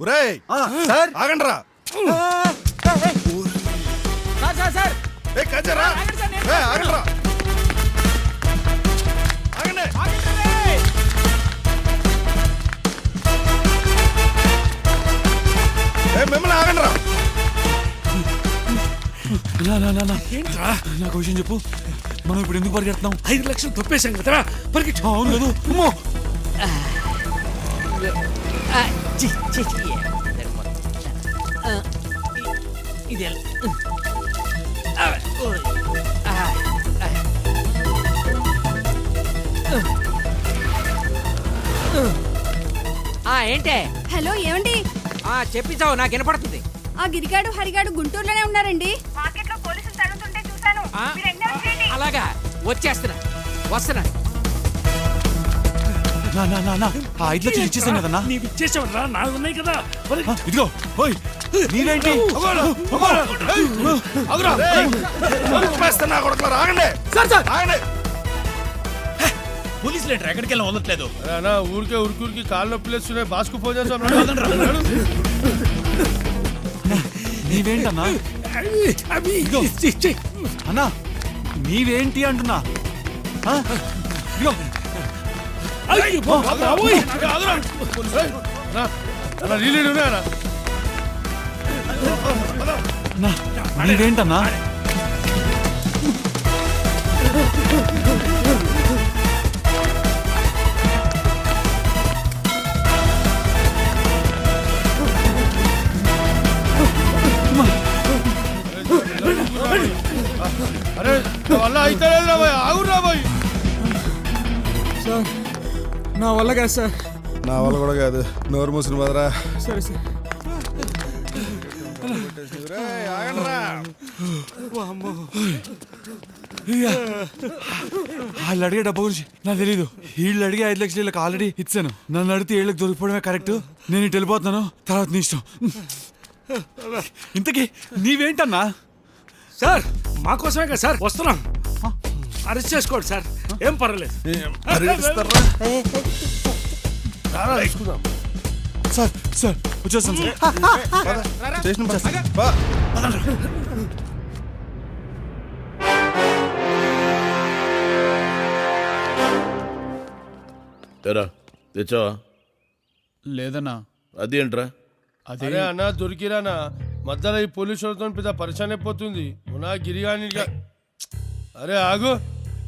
ఒరేయ్ సార్ ఆగండ్రా. ఏ కజరా ఆగండ్రా. ఆగండి. మిమ్మల్ని ఆగండ్రా. ఏంట్రా నాకు విషయం చెప్పు. మనం ఇప్పుడు ఎందుకు పరిగెడుతున్నాం? 5 లక్షలు తప్పేశాం కదరా పరిగెట్టు. అవును కదా. అమ్మో ఇది ఏంటే హలో ఏమండి? చెప్పిస్తావు నాకు వినపడుతుంది. ఆ గిరిగాడు హరిగాడు గుంటూరులోనే ఉన్నారండి. మార్కెట్ లో పోలీసులు తరుగుతుంటే చూశాను. అలాగా వస్తున్నా. నా 5 లక్షలు ఇచ్చేసాం కదన్నా. నీకు ఇచ్చేసావు రా, నాలుగు ఉన్నాయి కదా. ఇదిగో ఓయ్ నీవేంటి? ఆగండి. ఆగండి. పోలీసులు ఏంట్రా ఎక్కడికి వెళ్ళి వదలట్లేదు? ఊరికే ఉరికి కాళ్ళు నొప్పిలేస్తున్నాయి. బాస్కు ఫోన్ చేస్తాం. నీవేంటన్నా? అన్నా నీవేంటి అంటున్నా? నీవేంటన్నా? అరే వల్ల అయితే ఆగురా బాయ్. సార్ నా వల్ల కాదు సార్. నా వల్ల కూడా కాదు. నోరు మూసిన బదరా. సరే సార్. వాళ్ళు అడిగే డబ్బు గురించి నాకు తెలీదు. వీళ్ళు అడిగే 5 లక్షలు వీళ్ళకి ఆల్రెడీ ఇచ్చాను. నన్ను అడిగితే 7 లక్షలు దొరికిపోవడమే కరెక్ట్. నేను ఇటు వెళ్ళిపోతున్నాను, తర్వాత నీ ఇష్టం. ఇంతకీ నీవేంటన్నా? సార్ మాకోసమే కదా సార్ వస్తున్నాం. అరెస్ట్ చేసుకోండి సార్, ఏం పర్వాలేదు. సార్ సార్ వచ్చేస్తాను సార్. తెచ్చావా? లేదన్నా. అదేంట్రా? అదే అన్న దొరికిరానా మధ్యలో ఈ పోలీసులతో పెద్ద పరిచయం అయిపోతుంది. మొన్న గిరిగానింటి అరే ఆగు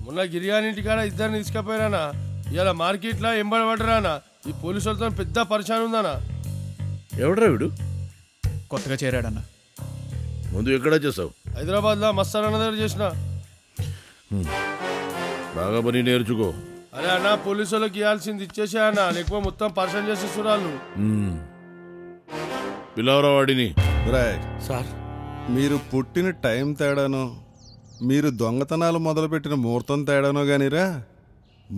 మొన్న గిరిగానింటి కాడ ఇద్దరిని తీసుకుపోయారానా. ఇవాళ మార్కెట్లో ఎంబడబడ్డరానా. ఈ పోలీసులతో పెద్ద పరిచయం ఉందనా. ఎవడ్రా వీడు? కొత్తగా చేరాడన్నా. ముందు ఎక్కడ చేసావు? హైదరాబాద్లో మస్తాన్ అన్న దగ్గర చేసిన. బాగా పని నేర్చుకో. అరే అన్న పోలీసులకు ఇవ్వాల్సింది ఇచ్చేసా అన్న, లేకపోతే మొత్తం పరిచయం చేసి చూడాలి. పిలవరా వాడిని. సార్ మీరు పుట్టిన టైం తేడానో, మీరు దొంగతనాలు మొదలుపెట్టిన ముహూర్తం తేడానో గానిరా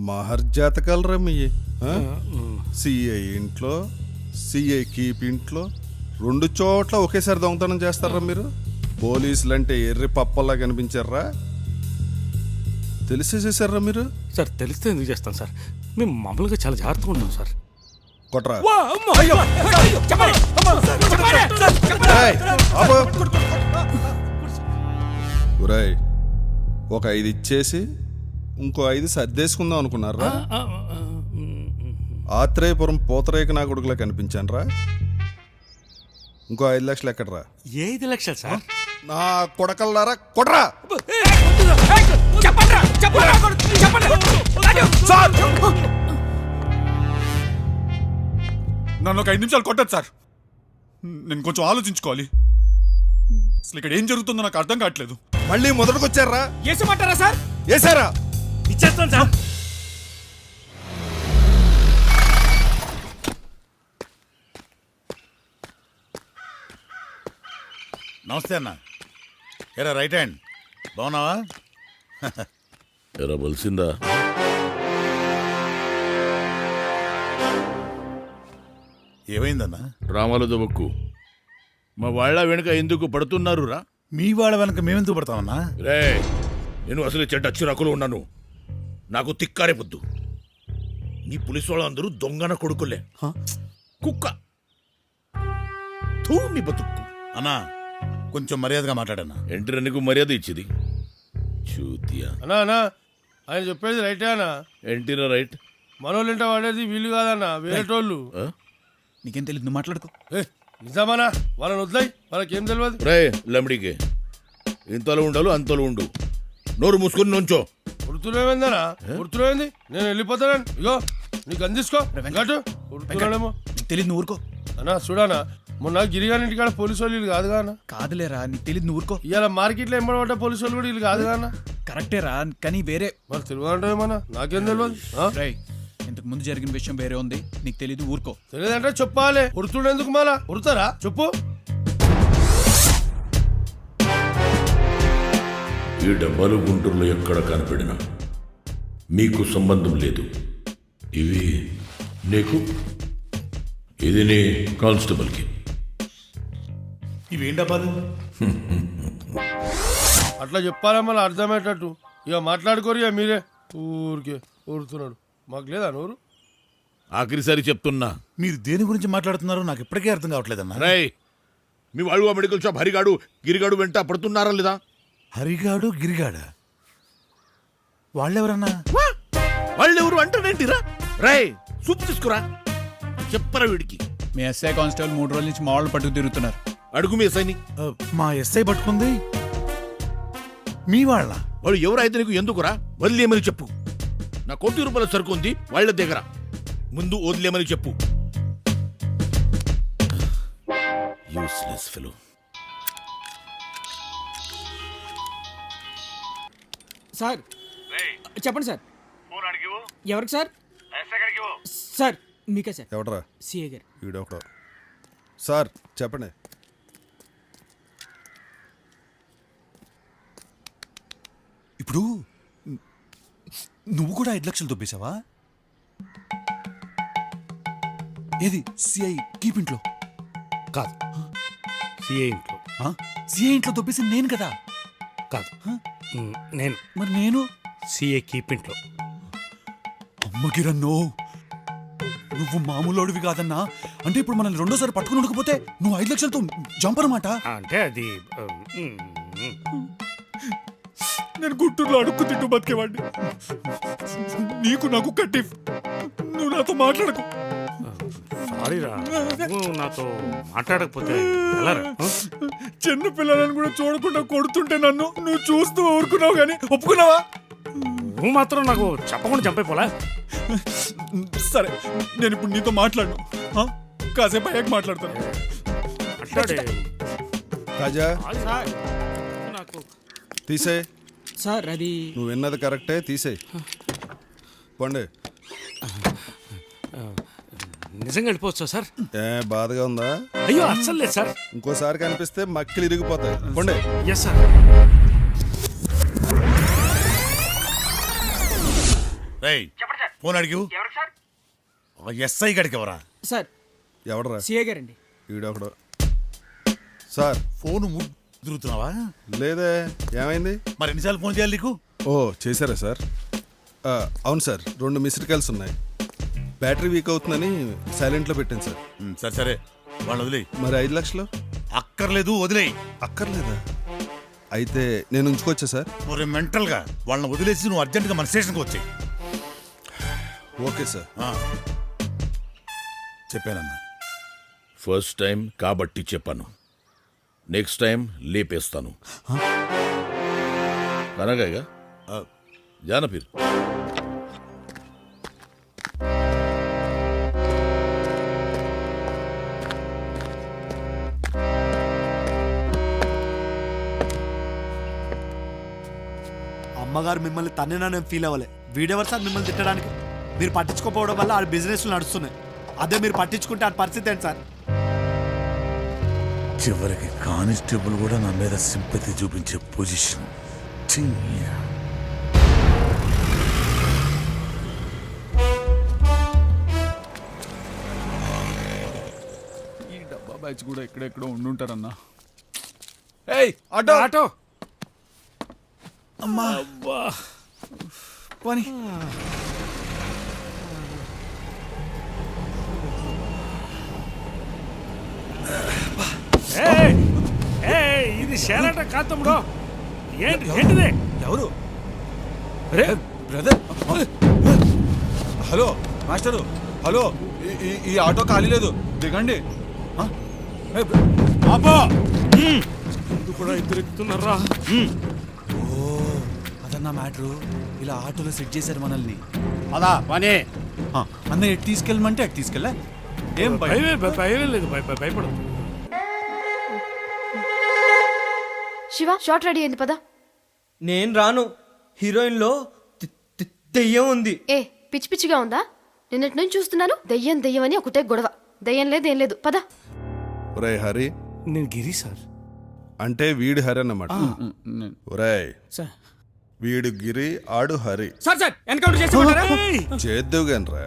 మహర్జాతకాలరా మీ. సిఐ ఇంట్లో, సిఐ కీప్ ఇంట్లో 2 చోట్ల ఒకేసారి దొంగతనం చేస్తారా మీరు? పోలీసులు అంటే ఎర్రి పప్పల్లా కనిపించారా? తెలిసేసేసారా మీరు? సార్ తెలిస్తే ఎందుకు చేస్తాం సార్, మేము మామూలుగా చాలా జాగ్రత్తగా ఉంటాం సార్. కొట్రా. ఒరేయ్, ఒక 5 ఇచ్చేసి ఇంకో 5 సర్దేసుకుందాం అనుకున్నారా? ఆత్రేయపురం పూతరేక నా కొడుకులా కనిపించాను రా. ఇంకో 5 లక్షలు ఎక్కడరా? 5 లక్షలు సార్? నా కొడకల్లారా కొట్రా. నన్ను ఒక 5 నిమిషాలు కొట్టదు సార్. నేను కొంచెం ఆలోచించుకోవాలి. అసలు ఇక్కడ ఏం జరుగుతుందో నాకు అర్థం కావట్లేదు. మళ్ళీ మొదటికొచ్చారా? వేసమంటారా సార్? వేసారా? ఇచ్చేస్తాను సార్. నమస్తే అన్న. ఎరా రైట్ హ్యాండ్, బాగున్నావా? ఎరా బలిసిందా? ఏమైందన్నా? డ్రామాలు దొబక్కు. మా వాళ్ళ వెనుక ఎందుకు పడుతున్నారు రా? మీ వాళ్ళ వెనక మేమెందుకు పడతామన్నా? రే, నేను అసలు చెడ్డ చిరాకులు ఉన్నాను. నాకు తిక్కారే పొద్దు. నీ పులిస్ వాళ్ళందరూ దొంగన కొడుకులే. కుక్క తూ నీ బతుక్కు. అన్నా కొంచెం మర్యాదగా మాట్లాడన్నా. ఏంటిరా నీకు మర్యాద ఇచ్చింది? చూతియా అన్నా అన్నా ఆయన చెప్పేది రైటే అన్నా. ఏంటిరా రైట్? మనోళ్ళు ఇంట వాడేది వీళ్ళు కాదన్నా, వేరేటోళ్ళు. ఆ? నీకేం తెలియదు, నువ్వు మాట్లాడుకో. ఏ నిజామన్నా, వాళ్ళని వదిలాయి, వాళ్ళకేం తెలియదు. రే లమ్డికి ఇంతలో ఉండాలి అంతలో ఉండు. నోరు మూసుకొని నుంచో. ఉడుతులేమైందనా? ఉడుతులేమైంది? నేను వెళ్ళిపోతాను. ఇగో నీకు అందిసుకో గటు. ఉడుతున్నాడేమో. నీకు తెలియదు, నువ్వు ఊరుకో. అన్నా చూడానా, మొన్న గిరిగాని ఇంటికాడ పోలీసు వాళ్ళు వీళ్ళు కాదుగా అన్న. కాదులేరా, నీకు తెలియదు, నువ్వు ఊరుకో. ఇవాళ మార్కెట్లో ఎంబడబడ్డ పోలీసు వాళ్ళు కూడా వీళ్ళు కాదుగా అన్న. కరెక్టేరా, కానీ వేరే. మరి తెలియదంటే ఏమన్నా, నాకేం తెలియదు. రేయ్, ఇంతకు ముందు జరిగిన విషయం వేరే ఉంది, నీకు తెలీదు, ఊరుకో. తెలియదంటే చెప్పాలి. ఉడుతుండేందుకు మళ్ళా? ఉడతారా చెప్పు. ఈ డబ్బాలు గుంటూరులో ఎక్కడ కనపడినా మీకు సంబంధం లేదు. ఇవి నీకు, ఇది నీ కానిస్టేబుల్కి. ఇవేం డబ్బాలు? అట్లా చెప్పాలా మళ్ళీ అర్థమయ్యేటట్టు. ఇక మాట్లాడుకోరు ఇక మీరే. ఊరికే ఊరుతున్నాడు. మాకు లేదా నోరు? ఆఖరిసారి చెప్తున్నా. మీరు దేని గురించి మాట్లాడుతున్నారో నాకు ఇప్పటికే అర్థం కావట్లేదన్నా. రై మీ వాళ్ళు ఆ మెడికల్ షాప్ హరిగాడు గిరిగాడు వెంట పడుతున్నారా లేదా? హరిగాడు గిరిగాడా? వాళ్ళెవరన్నా? వాళ్ళెవరు అంటారేంటిరా? రై సూప్ తీసుకురా, చెప్పరా వీడికి. మీ ఎస్ఐ కానిస్టేబుల్ 3 రోజుల నుంచి మా వాళ్ళు పట్టుకు తిరుగుతున్నారు. అడుగు మీ సైని. మా ఎస్ఐ పట్టుకుంది మీ వాళ్ళ? వాడు ఎవరైతే నీకు ఎందుకురా? వదిలేమని చెప్పు. నా ₹1,00,000 సరుకు ఉంది వాళ్ళ దగ్గర, ముందు వదిలేమని చెప్పు. Useless fellow. సార్ చెప్పండి సార్. ఎవరికి సార్? సార్ మీకే సార్. ఎవడరా? సిఏ గారు. వీడొకడు. సార్ చెప్పండి. ఇప్పుడు నువ్వు కూడా 5 లక్షలు దొబ్బేశావా? ఏది సిఐ కీప్ ఇంట్లో? కాదు, సిఏ ఇంట్లో. సిఐ ఇంట్లో దొబ్బేసి నేను కదా? కాదు, నేను మరి నేను సిఏ కీప్ ఇంట్లో. అమ్మగిరన్నో, నువ్వు మామూలోడివి కాదన్నా. అంటే ఇప్పుడు మనల్ని రెండోసారి పట్టుకుని ఉండకపోతే నువ్వు 5 లక్షలతో జంప్ అనమాట. అంటే అది నేను గుంటూరులో అడుక్కు తింటూ బతికేవాడిని. నీకు నాకు కట్టి, నువ్వు నాతో మాట్లాడకు. సారీరా, నువ్వు నాతో మాట్లాడకపోతే ఎలా రా? చిన్న పిల్లలను కూడా చూడకుండా కొడుతుంటే నన్ను నువ్వు చూస్తూ ఊరుకున్నావు, కానీ ఒప్పుకున్నావా? నువ్వు మాత్రం నాకు చెప్పకుండా చంపైపోలా? సరే, నేను ఇప్పుడు నీతో మాట్లాడను. కాసేపు అయ్యాక మాట్లాడతాను. మాట్లాడే. కాజా అది సార్, నాకు తీసే. సార్ అది నువ్వు విన్నది కరెక్టే, తీసేయి. పండి. నిజంగా వెళ్ళిపోవచ్చా సార్? ఏ బాధగా ఉందా? అయ్యో అస్సలు లేదు సార్. ఇంకోసారి కనిపిస్తే మక్కలు ఇరిగిపోతాయి. పండి. Yes sir. రేయ్ ఫోన్ అడిగివు. ఎస్ఐ గడికి ఎవరా? సార్ ఎవడరా? సిఏ గారండి. వీడొకడు. సార్ ఫోన్ తిరుగుతున్నావా? లేదే, ఏమైంది? మరి ఎన్నిసార్లు ఫోన్ చేయాలి నీకు? ఓ చేశారా సార్? అవును సార్, 2 మిస్డ్ కాల్స్ ఉన్నాయి. బ్యాటరీ వీక్ అవుతుందని సైలెంట్లో పెట్టాను సార్. సరే సరే, వాళ్ళని వదిలేయి. మరి 5 లక్షలు? అక్కర్లేదు, వదిలేయి. అక్కర్లేదా? అయితే నేను ఉంచుకోవచ్చా సార్? మరి మెంటల్గా వాళ్ళని వదిలేసి నువ్వు అర్జెంట్గా మన స్టేషన్కి వచ్చాయి. Okay sir. చెప్పానన్నా. ఫస్ట్ టైం కాబట్టి చెప్పాను, నెక్స్ట్ టైం లేపేస్తాను. కనగాయగా జానపీర్. అమ్మగారు మిమ్మల్ని తన్నినా నేను ఫీల్ అవ్వలే. వీడెవరు సార్ మిమ్మల్ని తిట్టడానికి? మీరు పట్టించుకోకపోవడం వల్ల ఆ బిజినెస్లు నడుస్తున్నాయి. అదే మీరు పట్టించుకుంటే ఆ పరిస్థితి ఏంటి సార్? చివరికి కానిస్టేబుల్ కూడా నా మీద సింపతి చూపించే పొజిషన్. ఈ డబ్బా బ్యాచ్ కూడా ఎక్కడెక్కడో ఉండుంటారన్నా. ఏయ్ ఆటో ఆటో. అమ్మా పని. షేరాట కాదు తమ్ముడు. ఏంటిది? ఎవరు రే బ్రదర్? హలో మాస్టరు, హలో, ఈ ఆటో ఖాళీ లేదు, దిగండి. ఆ? ఏ, ముందు కూడా ఇద్దరు ఎక్కుతున్నారా? ఓ అదన్నా మ్యాటరు. ఇలా ఆటోలో సెట్ చేశారు మనల్ని. అదా పనే ఆ, అన్న ఎటు తీసుకెళ్ళమంటే అటు తీసుకెళ్ళా. ఏం భయం? భయం లేదు, భయపడదు. శివ షార్ట్ రెడీ అయింది పదా. నేను రాను, హీరోయిన్లో దెయ్యం ఉంది. ఏ పిచ్చి పిచ్చిగా ఉందా? నిన్నటి నుంచి చూస్తున్నాను దెయ్యం దెయ్యం అని ఒకటే గొడవ. దెయ్యం లేదు ఏం లేదు పద. ఒరేయ్ హరి నేను గిరి సార్. అంటే వీడు హరి అన్నమాట. ఒరేయ్ సార్ వీడు గిరి, ఆడు హరి. సార్ ఎన్కౌంటర్ చేసేమంటారా? చేద్దువు గనరా.